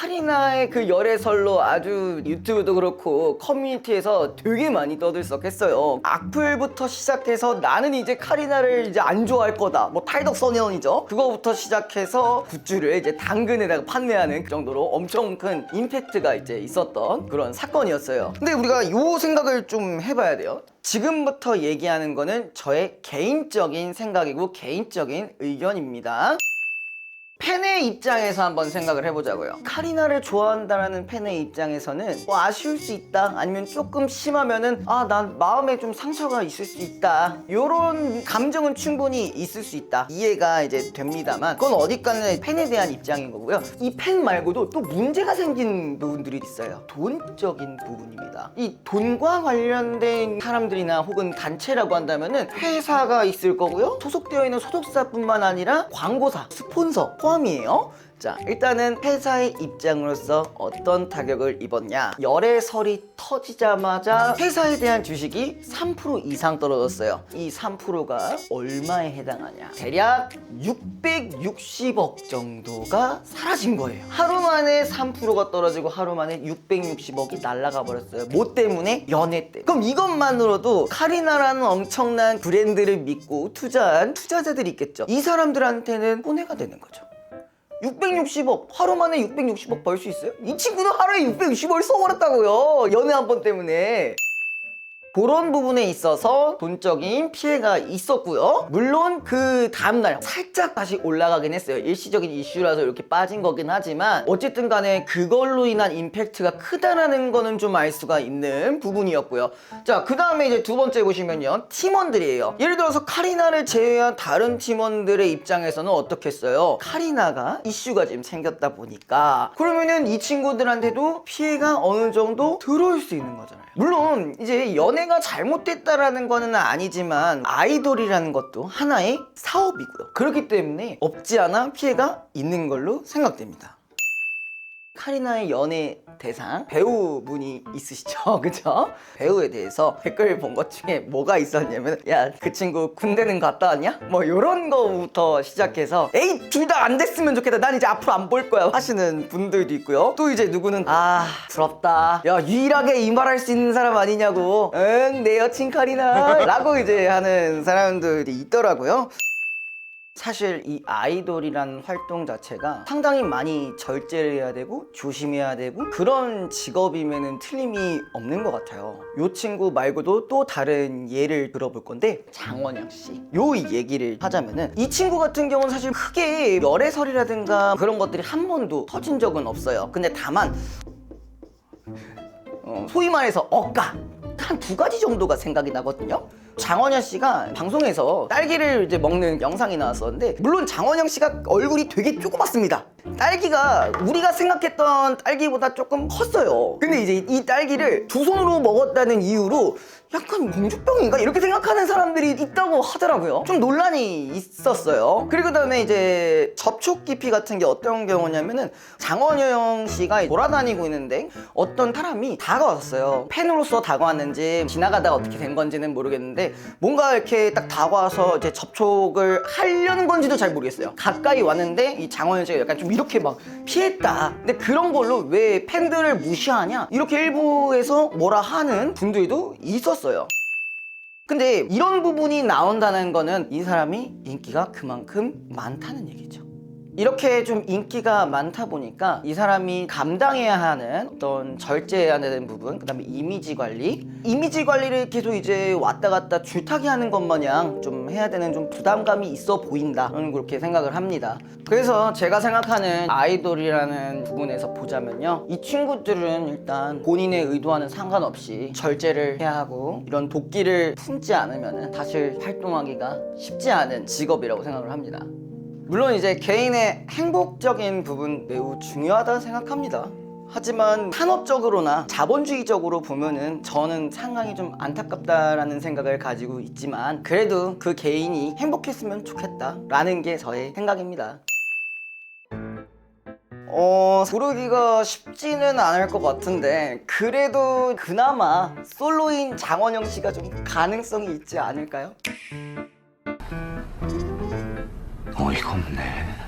카리나의 그 열애설로 아주 유튜브도 그렇고 커뮤니티에서 되게 많이 떠들썩했어요. 악플부터 시작해서 나는 이제 카리나를 이제 안 좋아할 거다, 뭐 탈덕소년이죠. 그거부터 시작해서 굿즈를 이제 당근에다가 판매하는 그 정도로 엄청 큰 임팩트가 이제 있었던 그런 사건이었어요. 근데 우리가 요 생각을 좀 해봐야 돼요. 지금부터 얘기하는 거는 저의 개인적인 생각이고 개인적인 의견입니다. 팬의 입장에서 한번 생각을 해보자고요. 카리나를 좋아한다는 팬의 입장에서는 뭐 아쉬울 수 있다, 아니면 조금 심하면은 난 마음에 좀 상처가 있을 수 있다, 요런 감정은 충분히 있을 수 있다, 이해가 이제 됩니다만, 그건 어디까지나 팬에 대한 입장인 거고요. 이 팬 말고도 또 문제가 생긴 부분들이 있어요. 돈적인 부분입니다. 이 돈과 관련된 사람들이나 혹은 단체라고 한다면은 회사가 있을 거고요, 소속되어 있는 소속사뿐만 아니라 광고사, 스폰서 포함이에요. 자, 일단은 회사의 입장으로서 어떤 타격을 입었냐. 열애설이 터지자마자 회사에 대한 주식이 3% 이상 떨어졌어요. 이 3%가 얼마에 해당하냐. 대략 660억 정도가 사라진 거예요. 하루 만에 3%가 떨어지고 하루 만에 660억이 날아가 버렸어요. 뭐 때문에? 연애 때. 그럼 이것만으로도 카리나라는 엄청난 브랜드를 믿고 투자한 투자자들이 있겠죠. 이 사람들한테는 손해가 되는 거죠. 660억, 하루 만에 660억 벌 수 있어요? 이 친구는 하루에 660억을 써버렸다고요, 연애 한 번 때문에. 그런 부분에 있어서 돈적인 피해가 있었고요. 물론 그 다음날 살짝 다시 올라가긴 했어요. 일시적인 이슈라서 이렇게 빠진 거긴 하지만 어쨌든 간에 그걸로 인한 임팩트가 크다라는 거는 좀 알 수가 있는 부분이었고요. 자, 그 다음에 이제 두 번째 보시면요, 팀원들이에요. 예를 들어서 카리나를 제외한 다른 팀원들의 입장에서는 어떻겠어요? 카리나가 이슈가 지금 생겼다 보니까 그러면은 이 친구들한테도 피해가 어느 정도 들어올 수 있는 거잖아요. 물론 이제 연애가 잘못됐다라는 거는 아니지만 아이돌이라는 것도 하나의 사업이고요. 그렇기 때문에 없지 않아 피해가 있는 걸로 생각됩니다. 카리나의 연애 대상 배우분이 있으시죠? 그죠? 배우에 대해서 댓글 본 것 중에 뭐가 있었냐면, 야, 그 친구 군대는 갔다 왔냐? 뭐 요런 거부터 시작해서 에이, 둘 다 안 됐으면 좋겠다, 난 이제 앞으로 안 볼 거야 하시는 분들도 있고요. 또 이제 누구는 부럽다, 야, 유일하게 이 말할 수 있는 사람 아니냐고, 응, 내 여친 카리나 라고 이제 하는 사람들이 있더라고요. 사실 이 아이돌이라는 활동 자체가 상당히 많이 절제를 해야 되고 조심해야 되고 그런 직업이면은 틀림이 없는 것 같아요. 요 친구 말고도 또 다른 예를 들어볼 건데, 장원영 씨. 요 얘기를 하자면은 이 친구 같은 경우는 사실 크게 열애설이라든가 그런 것들이 한 번도 터진 적은 없어요. 근데 다만 소위 말해서 억까 한 두 가지 정도가 생각이 나거든요. 장원영 씨가 방송에서 딸기를 이제 먹는 영상이 나왔었는데, 물론 장원영 씨가 얼굴이 되게 조그맣습니다. 딸기가 우리가 생각했던 딸기보다 조금 컸어요. 근데 이제 이 딸기를 두 손으로 먹었다는 이유로 약간 공주병인가 이렇게 생각하는 사람들이 있다고 하더라고요. 좀 논란이 있었어요. 그리고 그다음에 이제 접촉 깊이 같은 게 어떤 경우냐면은, 장원영 씨가 돌아다니고 있는데 어떤 사람이 다가왔어요. 팬으로서 다가왔는지 지나가다가 어떻게 된 건지는 모르겠는데 뭔가 이렇게 딱 다가와서 이제 접촉을 하려는 건지도 잘 모르겠어요. 가까이 왔는데 이 장원영 씨가 약간 좀 이렇게 막 피했다. 근데 그런 걸로 왜 팬들을 무시하냐 이렇게 일부에서 뭐라 하는 분들도 있었어요. 근데 이런 부분이 나온다는 거는 이 사람이 인기가 그만큼 많다는 얘기죠. 이렇게 좀 인기가 많다 보니까 이 사람이 감당해야 하는 어떤 절제해야 되는 부분, 그 다음에 이미지 관리를 계속 이제 왔다 갔다 줄타기 하는 것 마냥 좀 해야 되는 좀 부담감이 있어 보인다, 저는 그렇게 생각을 합니다. 그래서 제가 생각하는 아이돌이라는 부분에서 보자면요, 이 친구들은 일단 본인의 의도와는 상관없이 절제를 해야 하고, 이런 도끼를 품지 않으면 사실 활동하기가 쉽지 않은 직업이라고 생각을 합니다. 물론 이제 개인의 행복적인 부분 매우 중요하다 생각합니다. 하지만 산업적으로나 자본주의적으로 보면은 저는 상당히 좀 안타깝다라는 생각을 가지고 있지만, 그래도 그 개인이 행복했으면 좋겠다라는 게 저의 생각입니다. 부르기가 쉽지는 않을 것 같은데, 그래도 그나마 솔로인 장원영 씨가 좀 가능성이 있지 않을까요? 어이가 없네.